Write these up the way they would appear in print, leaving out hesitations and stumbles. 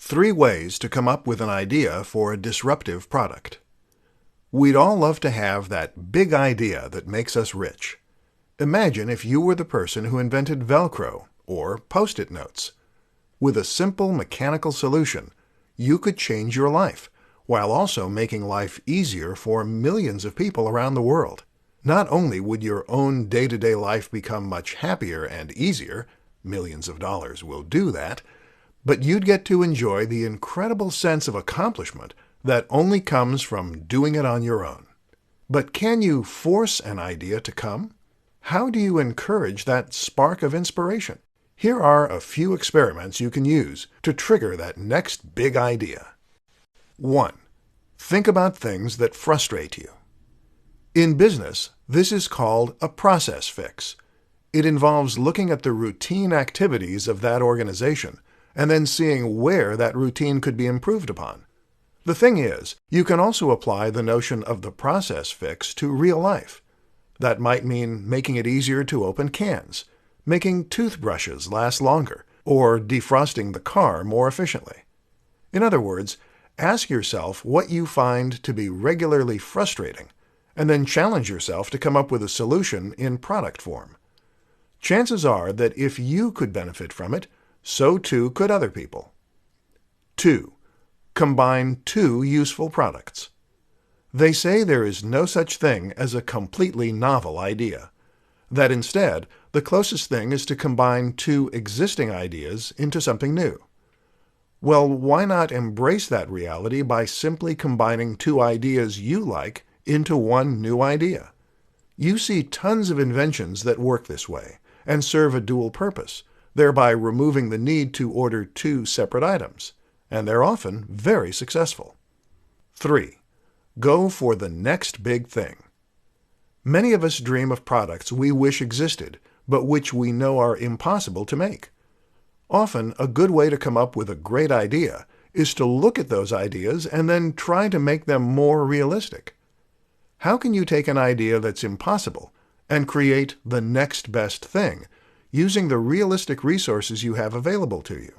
3 ways to come up with an idea for a disruptive product. We'd all love to have that big idea that makes us rich. Imagine if you were the person who invented Velcro or Post-it notes. With a simple mechanical solution, you could change your life, while also making life easier for millions of people around the world. Not only would your own day-to-day life become much happier and easier, millions of dollars will do that, but you'd get to enjoy the incredible sense of accomplishment that only comes from doing it on your own. But can you force an idea to come? How do you encourage that spark of inspiration? Here are a few experiments you can use to trigger that next big idea. 1. Think about things that frustrate you. In business, this is called a process fix. It involves looking at the routine activities of that organization and then seeing where that routine could be improved upon. The thing is, you can also apply the notion of the process fix to real life. That might mean making it easier to open cans, making toothbrushes last longer, or defrosting the car more efficiently. In other words, ask yourself what you find to be regularly frustrating, and then challenge yourself to come up with a solution in product form. Chances are that if you could benefit from it, so too could other people. 2. Combine 2 useful products. They say there is no such thing as a completely novel idea. That instead, the closest thing is to combine 2 existing ideas into something new. Well, why not embrace that reality by simply combining 2 ideas you like into one new idea? You see tons of inventions that work this way and serve a dual purpose, thereby removing the need to order 2 separate items, and they're often very successful. 3. Go for the next big thing. Many of us dream of products we wish existed, but which we know are impossible to make. Often, a good way to come up with a great idea is to look at those ideas and then try to make them more realistic. How can you take an idea that's impossible and create the next best thing using the realistic resources you have available to you?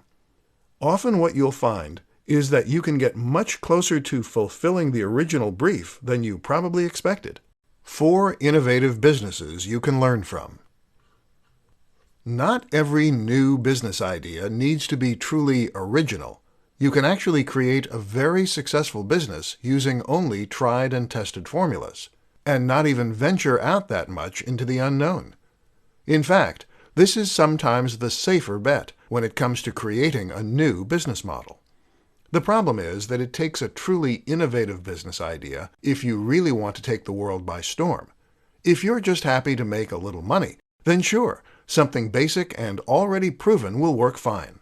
Often what you'll find is that you can get much closer to fulfilling the original brief than you probably expected. 4 innovative businesses you can learn from. Not every new business idea needs to be truly original. You can actually create a very successful business using only tried and tested formulas, and not even venture out that much into the unknown. In fact, this is sometimes the safer bet when it comes to creating a new business model. The problem is that it takes a truly innovative business idea if you really want to take the world by storm. If you're just happy to make a little money, then sure, something basic and already proven will work fine.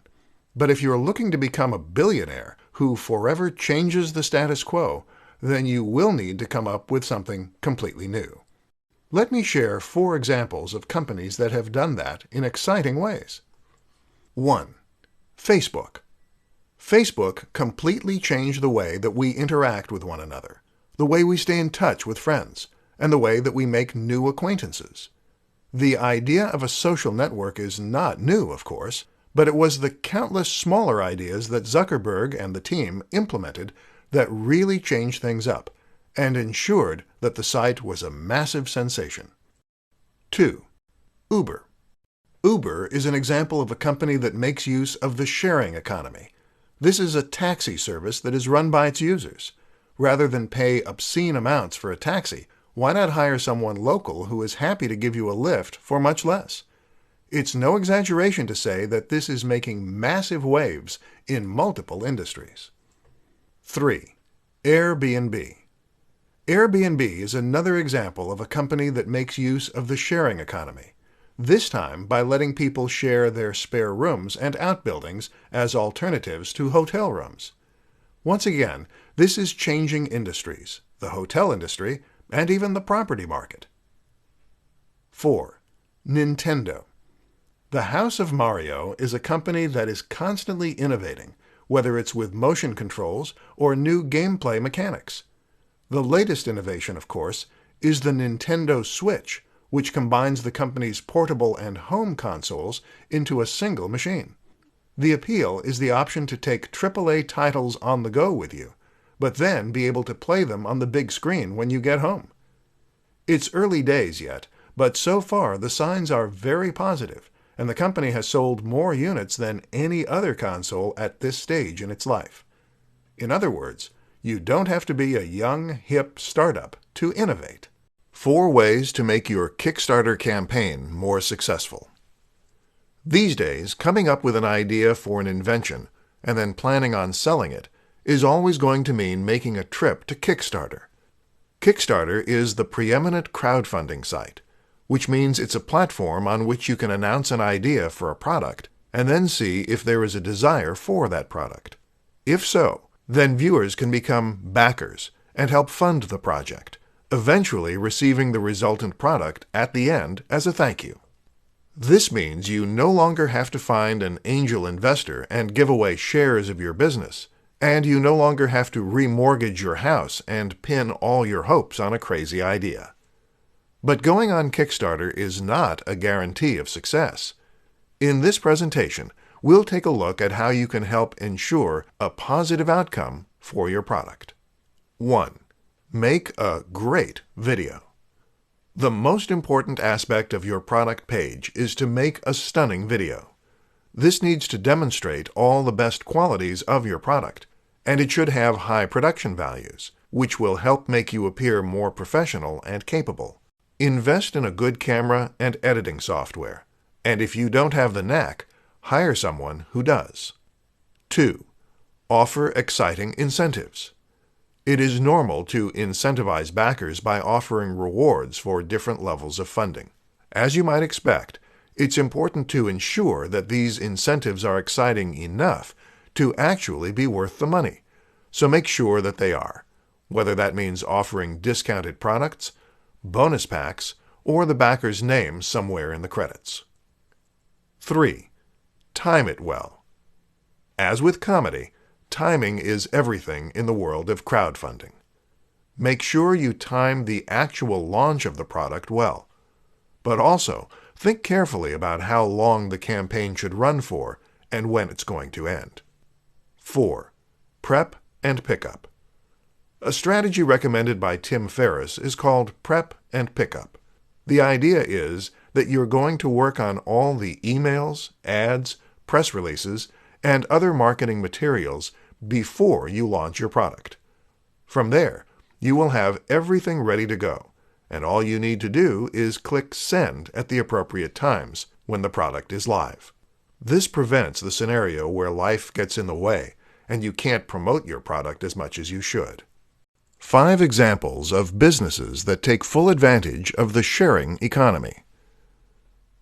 But if you're looking to become a billionaire who forever changes the status quo, then you will need to come up with something completely new. Let me share 4 examples of companies that have done that in exciting ways. 1. Facebook. Facebook completely changed the way that we interact with one another, the way we stay in touch with friends, and the way that we make new acquaintances. The idea of a social network is not new, of course, but it was the countless smaller ideas that Zuckerberg and the team implemented that really changed things up and ensured that the site was a massive sensation. 2. Uber. Uber is an example of a company that makes use of the sharing economy. This is a taxi service that is run by its users. Rather than pay obscene amounts for a taxi, why not hire someone local who is happy to give you a lift for much less? It's no exaggeration to say that this is making massive waves in multiple industries. 3. Airbnb. Airbnb is another example of a company that makes use of the sharing economy, this time by letting people share their spare rooms and outbuildings as alternatives to hotel rooms. Once again, this is changing industries, the hotel industry, and even the property market. 4. Nintendo. The House of Mario is a company that is constantly innovating, whether it's with motion controls or new gameplay mechanics. The latest innovation, of course, is the Nintendo Switch, which combines the company's portable and home consoles into a single machine. The appeal is the option to take AAA titles on the go with you, but then be able to play them on the big screen when you get home. It's early days yet, but so far the signs are very positive, and the company has sold more units than any other console at this stage in its life. In other words, you don't have to be a young, hip startup to innovate. 4 ways to make your Kickstarter campaign more successful. These days, coming up with an idea for an invention and then planning on selling it is always going to mean making a trip to Kickstarter. Kickstarter is the preeminent crowdfunding site, which means it's a platform on which you can announce an idea for a product and then see if there is a desire for that product. If so, then viewers can become backers and help fund the project, eventually receiving the resultant product at the end as a thank you. This means you no longer have to find an angel investor and give away shares of your business, and you no longer have to remortgage your house and pin all your hopes on a crazy idea. But going on Kickstarter is not a guarantee of success. In this presentation, we'll take a look at how you can help ensure a positive outcome for your product. 1. Make a great video. The most important aspect of your product page is to make a stunning video. This needs to demonstrate all the best qualities of your product, and it should have high production values, which will help make you appear more professional and capable. Invest in a good camera and editing software, and if you don't have the knack, hire someone who does. 2. Offer exciting incentives. It is normal to incentivize backers by offering rewards for different levels of funding. As you might expect, it's important to ensure that these incentives are exciting enough to actually be worth the money, so make sure that they are, whether that means offering discounted products, bonus packs, or the backer's name somewhere in the credits. 3. Time it well. As with comedy, timing is everything in the world of crowdfunding. Make sure you time the actual launch of the product well, but also think carefully about how long the campaign should run for and when it's going to end. 4. Prep and pickup. A strategy recommended by Tim Ferriss is called prep and pickup. The idea is that you're going to work on all the emails, ads, press releases, and other marketing materials before you launch your product. From there, you will have everything ready to go, and all you need to do is click Send at the appropriate times when the product is live. This prevents the scenario where life gets in the way and you can't promote your product as much as you should. 5 examples of businesses that take full advantage of the sharing economy.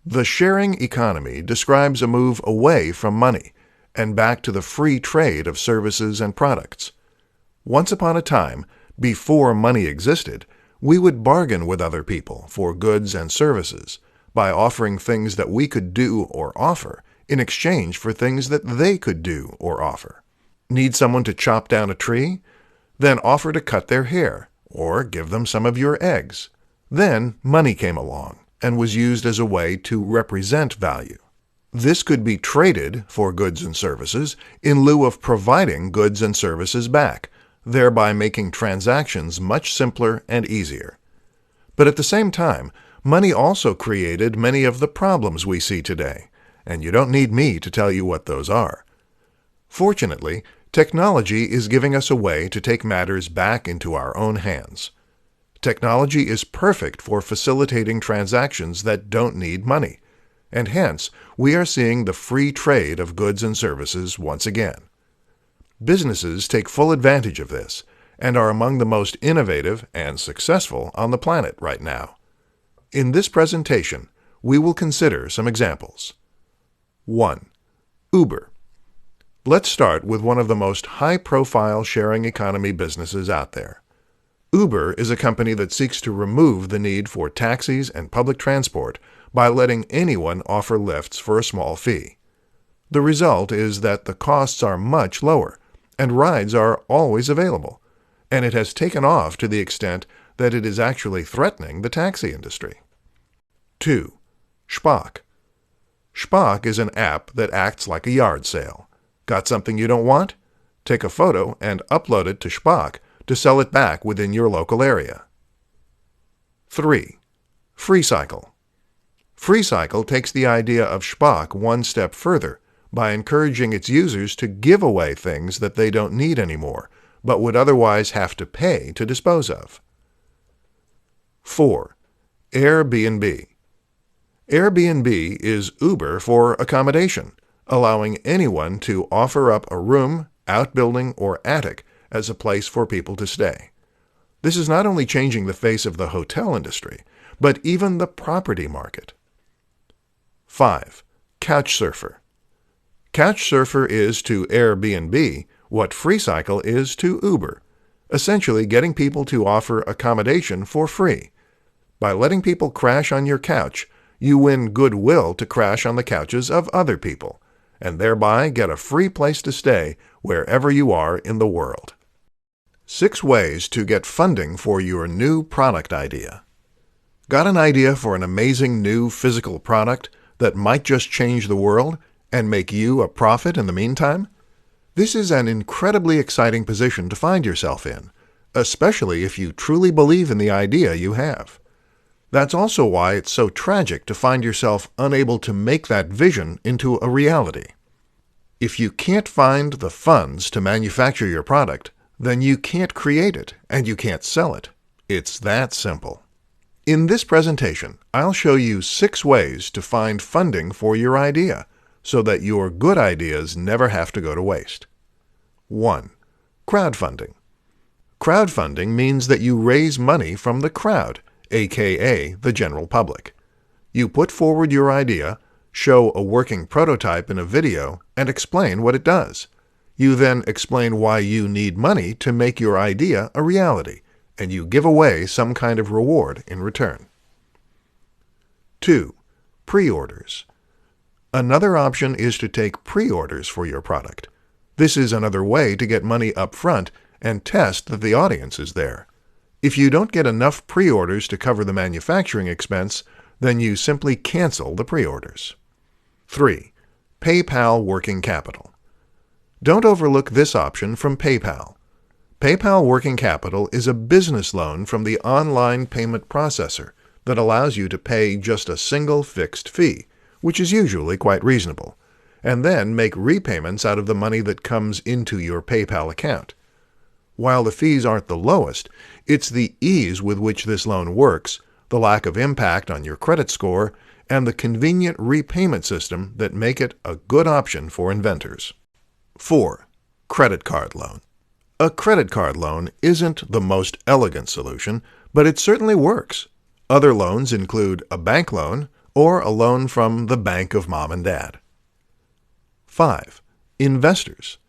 The sharing economy describes a move away from money and back to the free trade of services and products. Once upon a time, before money existed, we would bargain with other people for goods and services by offering things that we could do or offer in exchange for things that they could do or offer. Need someone to chop down a tree? Then offer to cut their hair or give them some of your eggs. Then money came along and was used as a way to represent value. This could be traded for goods and services in lieu of providing goods and services back, thereby making transactions much simpler and easier. But at the same time, money also created many of the problems we see today, and you don't need me to tell you what those are. Fortunately, technology is giving us a way to take matters back into our own hands. Technology is perfect for facilitating transactions that don't need money, and hence we are seeing the free trade of goods and services once again. Businesses take full advantage of this and are among the most innovative and successful on the planet right now. In this presentation, we will consider some examples. 1. Uber. Let's start with one of the most high-profile sharing economy businesses out there. Uber is a company that seeks to remove the need for taxis and public transport by letting anyone offer lifts for a small fee. The result is that the costs are much lower, and rides are always available, and it has taken off to the extent that it is actually threatening the taxi industry. 2. Spock. Shpock is an app that acts like a yard sale. Got something you don't want? Take a photo and upload it to Shpock to sell it back within your local area. 3. FreeCycle. FreeCycle takes the idea of Shpock one step further by encouraging its users to give away things that they don't need anymore, but would otherwise have to pay to dispose of. 4. Airbnb. Airbnb is Uber for accommodation, allowing anyone to offer up a room, outbuilding, or attic as a place for people to stay. This is not only changing the face of the hotel industry, but even the property market. 5. Couchsurfer. Couchsurfer is to Airbnb what FreeCycle is to Uber, essentially getting people to offer accommodation for free. By letting people crash on your couch, you win goodwill to crash on the couches of other people, and thereby get a free place to stay wherever you are in the world. 6 ways to get funding for your new product idea. Got an idea for an amazing new physical product that might just change the world and make you a profit in the meantime? This is an incredibly exciting position to find yourself in, especially if you truly believe in the idea you have. That's also why it's so tragic to find yourself unable to make that vision into a reality. If you can't find the funds to manufacture your product, then you can't create it and you can't sell it. It's that simple. In this presentation, I'll show you 6 ways to find funding for your idea so that your good ideas never have to go to waste. 1. Crowdfunding. Crowdfunding means that you raise money from the crowd, aka the general public. You put forward your idea, show a working prototype in a video, and explain what it does. You then explain why you need money to make your idea a reality, and you give away some kind of reward in return. 2. Pre-orders. Another option is to take pre-orders for your product. This is another way to get money up front and test that the audience is there. If you don't get enough pre-orders to cover the manufacturing expense, then you simply cancel the pre-orders. 3. PayPal Working Capital. Don't overlook this option from PayPal. PayPal Working Capital is a business loan from the online payment processor that allows you to pay just a single fixed fee, which is usually quite reasonable, and then make repayments out of the money that comes into your PayPal account. While the fees aren't the lowest, it's the ease with which this loan works, the lack of impact on your credit score, and the convenient repayment system that make it a good option for inventors. 4. Credit card loan. A credit card loan isn't the most elegant solution, but it certainly works. Other loans include a bank loan or a loan from the bank of mom and dad. 5. Investors.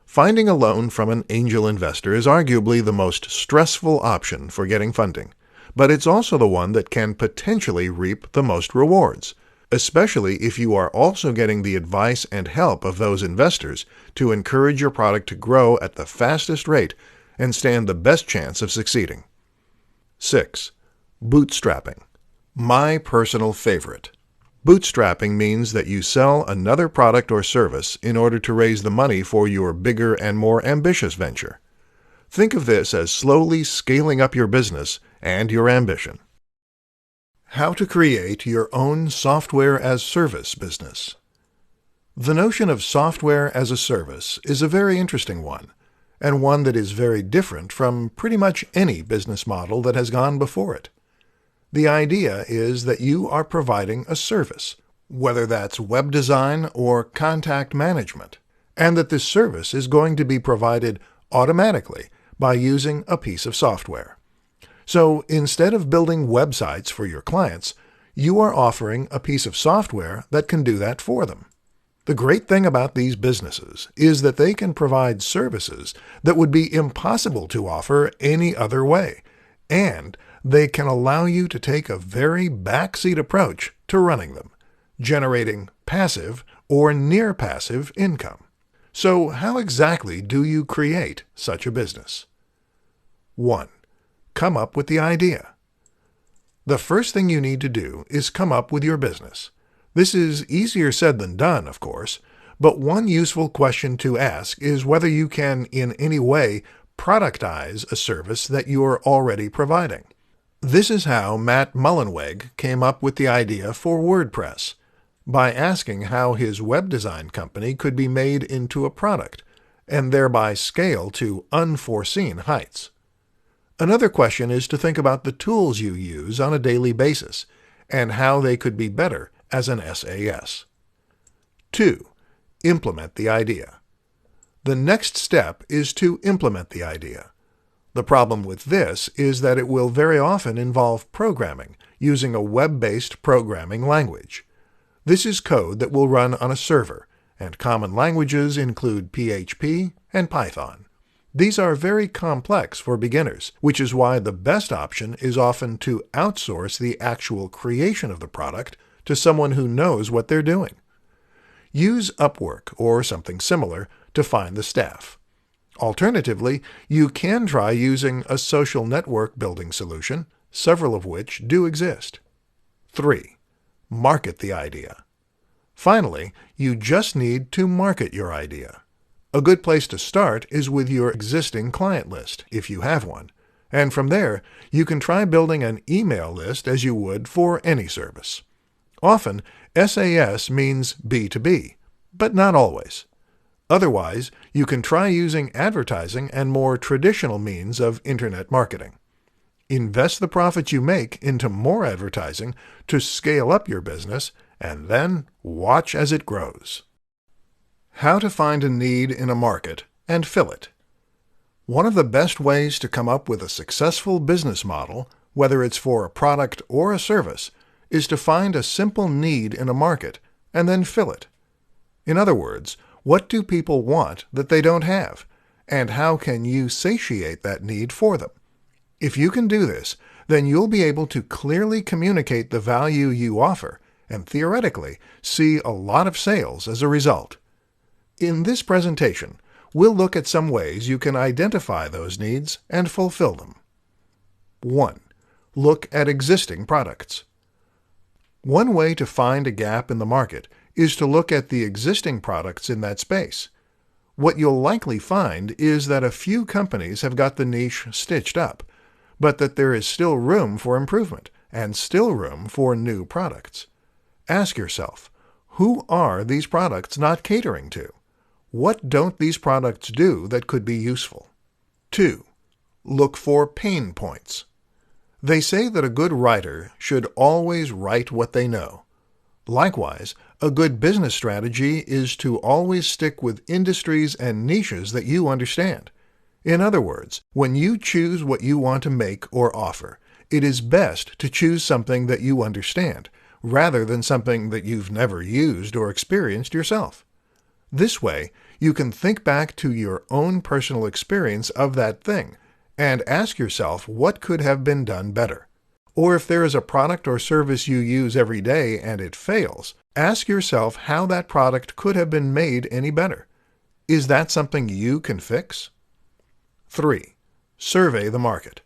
Finding a loan from an angel investor is arguably the most stressful option for getting funding, but it's also the one that can potentially reap the most rewards, especially if you are also getting the advice and help of those investors to encourage your product to grow at the fastest rate and stand the best chance of succeeding. 6. Bootstrapping. My personal favorite. Bootstrapping means that you sell another product or service in order to raise the money for your bigger and more ambitious venture. Think of this as slowly scaling up your business and your ambition. How to create your own software-as-service business. The notion of software as a service is a very interesting one, and one that is very different from pretty much any business model that has gone before it. The idea is that you are providing a service, whether that's web design or contact management, and that this service is going to be provided automatically by using a piece of software. So instead of building websites for your clients, you are offering a piece of software that can do that for them. The great thing about these businesses is that they can provide services that would be impossible to offer any other way, and they can allow you to take a very backseat approach to running them, generating passive or near-passive income. So how exactly do you create such a business? 1. Come up with the idea. The first thing you need to do is come up with your business. This is easier said than done, of course, but one useful question to ask is whether you can in any way productize a service that you are already providing. This is how Matt Mullenweg came up with the idea for WordPress, by asking how his web design company could be made into a product, and thereby scale to unforeseen heights. Another question is to think about the tools you use on a daily basis, and how they could be better as an SAS. 2. Implement the idea. The next step is to implement the idea. The problem with this is that it will very often involve programming, using a web-based programming language. This is code that will run on a server, and common languages include PHP and Python. These are very complex for beginners, which is why the best option is often to outsource the actual creation of the product to someone who knows what they're doing. Use Upwork or something similar to find the staff. Alternatively, you can try using a social network building solution, several of which do exist. 3. Market the idea. Finally, you just need to market your idea. A good place to start is with your existing client list, if you have one, and from there, you can try building an email list as you would for any service. Often, SAS means B2B, but not always. Otherwise, you can try using advertising and more traditional means of internet marketing. Invest the profits you make into more advertising to scale up your business, and then watch as it grows. How to find a need in a market and fill it. One of the best ways to come up with a successful business model, whether it's for a product or a service, is to find a simple need in a market and then fill it. In other words, what do people want that they don't have, and how can you satiate that need for them? If you can do this, then you'll be able to clearly communicate the value you offer and theoretically see a lot of sales as a result. In this presentation, we'll look at some ways you can identify those needs and fulfill them. 1. Look at existing products. One way to find a gap in the market is to look at the existing products in that space. What you'll likely find is that a few companies have got the niche stitched up, but that there is still room for improvement and still room for new products. Ask yourself, who are these products not catering to? What don't these products do that could be useful? 2. Look for pain points. They say that a good writer should always write what they know. Likewise, a good business strategy is to always stick with industries and niches that you understand. In other words, when you choose what you want to make or offer, it is best to choose something that you understand, rather than something that you've never used or experienced yourself. This way, you can think back to your own personal experience of that thing and ask yourself what could have been done better. Or if there is a product or service you use every day and it fails, ask yourself how that product could have been made any better. Is that something you can fix? 3. Survey the market.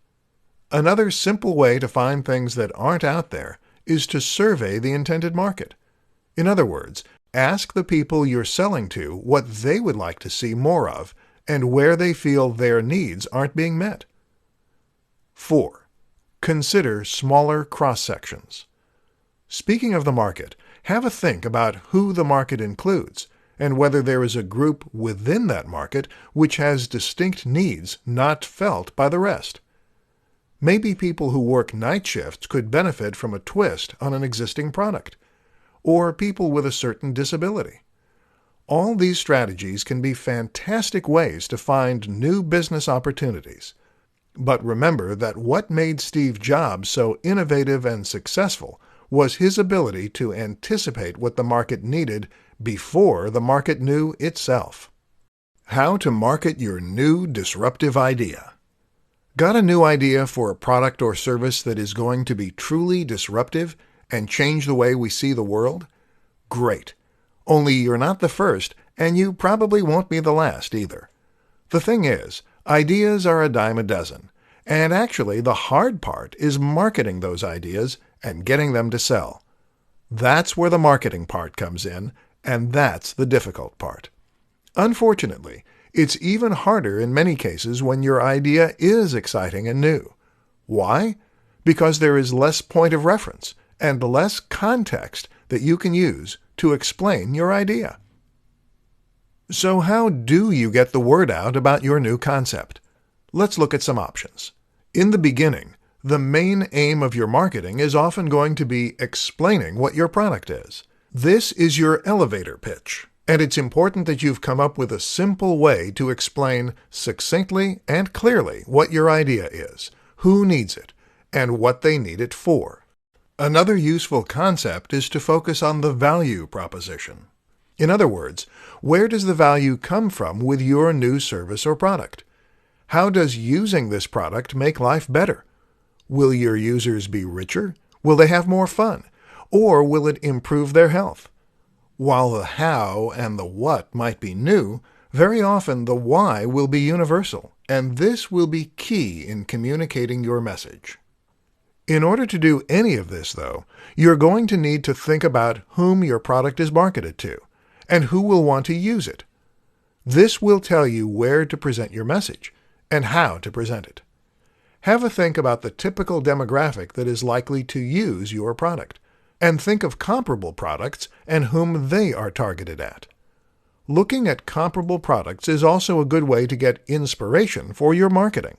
Another simple way to find things that aren't out there is to survey the intended market. In other words, ask the people you're selling to what they would like to see more of and where they feel their needs aren't being met. 4. Consider smaller cross-sections. Speaking of the market, have a think about who the market includes and whether there is a group within that market which has distinct needs not felt by the rest. Maybe people who work night shifts could benefit from a twist on an existing product, or people with a certain disability. All these strategies can be fantastic ways to find new business opportunities. But remember that what made Steve Jobs so innovative and successful was his ability to anticipate what the market needed before the market knew itself. How to market your new disruptive idea. Got a new idea for a product or service that is going to be truly disruptive and change the way we see the world? Great. Only you're not the first, and you probably won't be the last either. The thing is, ideas are a dime a dozen, and actually the hard part is marketing those ideas and getting them to sell. That's where the marketing part comes in, and that's the difficult part. Unfortunately, it's even harder in many cases when your idea is exciting and new. Why? Because there is less point of reference and less context that you can use to explain your idea. So how do you get the word out about your new concept? Let's look at some options. In the beginning, the main aim of your marketing is often going to be explaining what your product is. This is your elevator pitch, and it's important that you've come up with a simple way to explain succinctly and clearly what your idea is, who needs it, and what they need it for. Another useful concept is to focus on the value proposition. In other words, where does the value come from with your new service or product? How does using this product make life better? Will your users be richer? Will they have more fun? Or will it improve their health? While the how and the what might be new, very often the why will be universal, and this will be key in communicating your message. In order to do any of this, though, you're going to need to think about whom your product is marketed to, and who will want to use it. This will tell you where to present your message, and how to present it. Have a think about the typical demographic that is likely to use your product, and think of comparable products and whom they are targeted at. Looking at comparable products is also a good way to get inspiration for your marketing.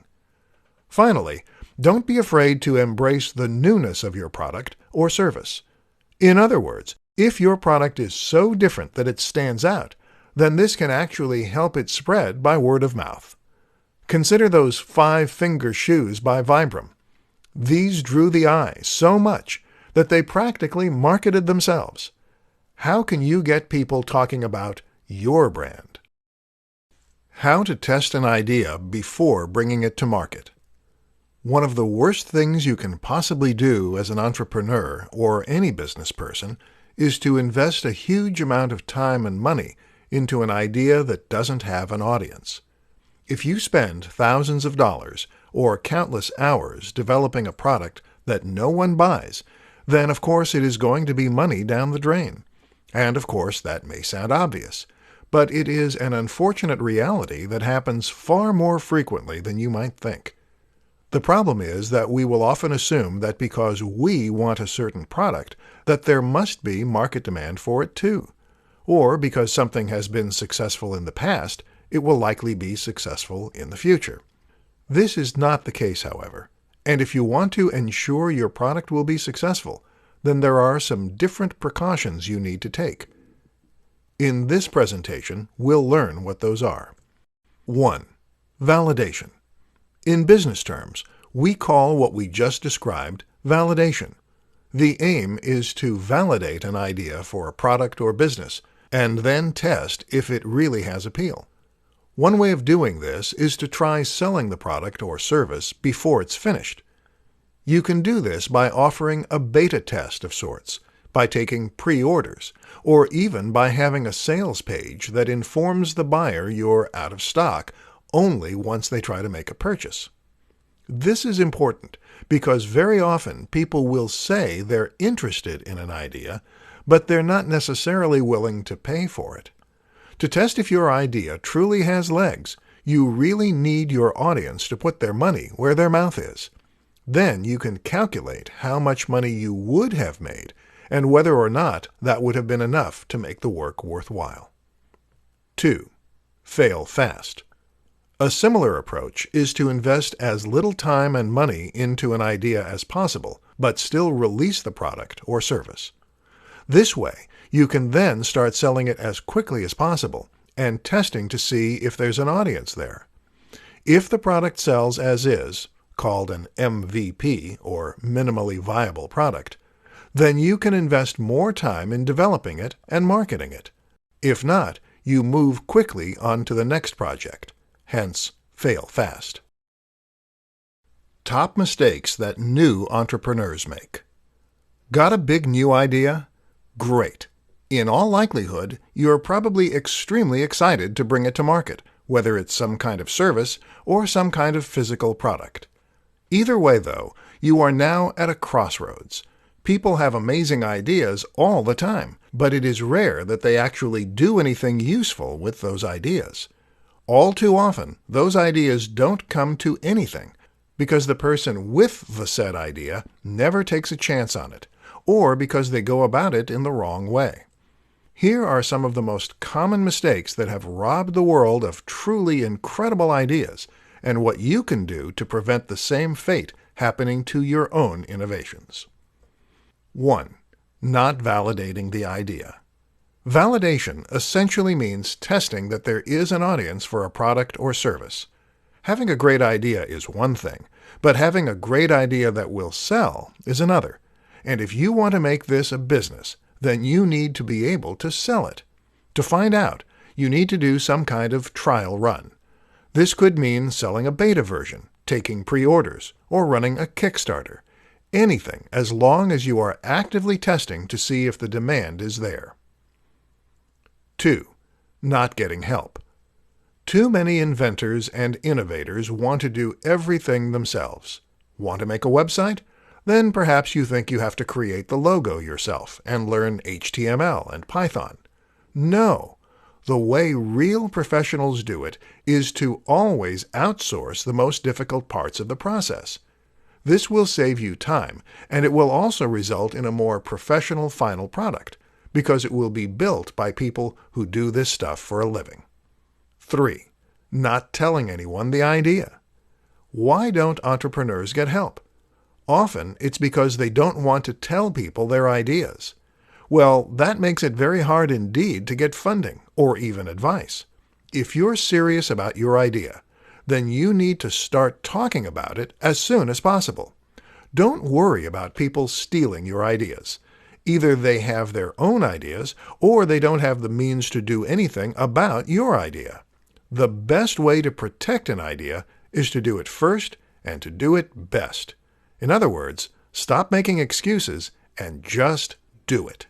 Finally, don't be afraid to embrace the newness of your product or service. In other words, if your product is so different that it stands out, then this can actually help it spread by word of mouth. Consider those 5-finger shoes by Vibram. These drew the eye so much that they practically marketed themselves. How can you get people talking about your brand? How to test an idea before bringing it to market. One of the worst things you can possibly do as an entrepreneur or any business person is to invest a huge amount of time and money into an idea that doesn't have an audience. If you spend thousands of dollars or countless hours developing a product that no one buys, then of course it is going to be money down the drain. And of course that may sound obvious, but it is an unfortunate reality that happens far more frequently than you might think. The problem is that we will often assume that because we want a certain product, that there must be market demand for it too. Or because something has been successful in the past, it will likely be successful in the future. This is not the case, however, and if you want to ensure your product will be successful, then there are some different precautions you need to take. In this presentation, we'll learn what those are. 1. Validation. In business terms, we call what we just described validation. The aim is to validate an idea for a product or business, and then test if it really has appeal. One way of doing this is to try selling the product or service before it's finished. You can do this by offering a beta test of sorts, by taking pre-orders, or even by having a sales page that informs the buyer you're out of stock only once they try to make a purchase. This is important because very often people will say they're interested in an idea, but they're not necessarily willing to pay for it. To test if your idea truly has legs, you really need your audience to put their money where their mouth is. Then you can calculate how much money you would have made and whether or not that would have been enough to make the work worthwhile. 2. Fail fast. A similar approach is to invest as little time and money into an idea as possible, but still release the product or service. This way, you can then start selling it as quickly as possible and testing to see if there's an audience there. If the product sells as is, called an MVP or minimally viable product, then you can invest more time in developing it and marketing it. If not, you move quickly on to the next project. Hence, fail fast. Top mistakes that new entrepreneurs make. Got a big new idea? Great. In all likelihood, you're probably extremely excited to bring it to market, whether it's some kind of service or some kind of physical product. Either way, though, you are now at a crossroads. People have amazing ideas all the time, but it is rare that they actually do anything useful with those ideas. All too often, those ideas don't come to anything because the person with the said idea never takes a chance on it, or because they go about it in the wrong way. Here are some of the most common mistakes that have robbed the world of truly incredible ideas, and what you can do to prevent the same fate happening to your own innovations. 1. Not validating the idea. Validation essentially means testing that there is an audience for a product or service. Having a great idea is one thing, but having a great idea that will sell is another. And if you want to make this a business, then you need to be able to sell it. To find out, you need to do some kind of trial run. This could mean selling a beta version, taking pre-orders, or running a Kickstarter. Anything, as long as you are actively testing to see if the demand is there. 2. Not getting help. Too many inventors and innovators want to do everything themselves. Want to make a website? Then perhaps you think you have to create the logo yourself and learn HTML and Python. No. The way real professionals do it is to always outsource the most difficult parts of the process. This will save you time, and it will also result in a more professional final product, because it will be built by people who do this stuff for a living. 3. Not telling anyone the idea. Why don't entrepreneurs get help? Often it's because they don't want to tell people their ideas. Well, that makes it very hard indeed to get funding or even advice. If you're serious about your idea, then you need to start talking about it as soon as possible. Don't worry about people stealing your ideas. Either they have their own ideas, or they don't have the means to do anything about your idea. The best way to protect an idea is to do it first and to do it best. In other words, stop making excuses and just do it.